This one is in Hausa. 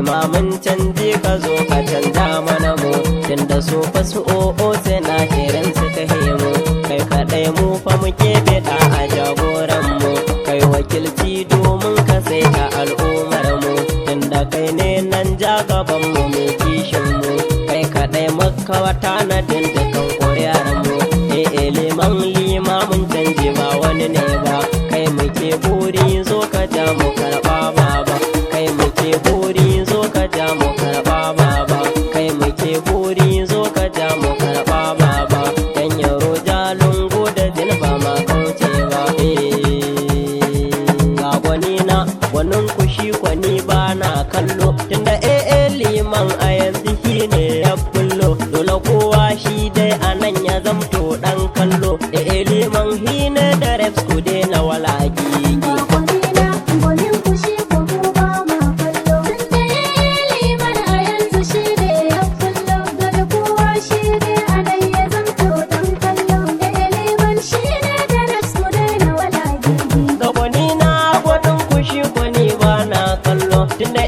limamin canji ka zo ka canja mana mu, tunda su fa su o'o sai na hirin suka hemu. Kai kaɗai mu fa muke bida a jagoran mu, kai wakilci domin ka sai ta al'ummar mu, tunda kai ne nan ja gaban mu mai kishin mu. Kai kaɗai maka wata na dindikan ƙuri'ar mu, limamin canji ba wani ne ba. Kai muke buri zo ka ja mu karɓa baba, kai muke buri zo ka ja mu karɓa baba, kai muke buri zo ka ja mu karɓa baba. Dan yaro jalungu da jilba ma kauce ba. Ga gwani na gwanin kushi gwani ba na kallo, tunda liman a yanzu shi ne ya bullo. Dole kowa shi dai a nan ya zamto ɗan kallo, liman hi ne da reps ku daina walagi. Tunda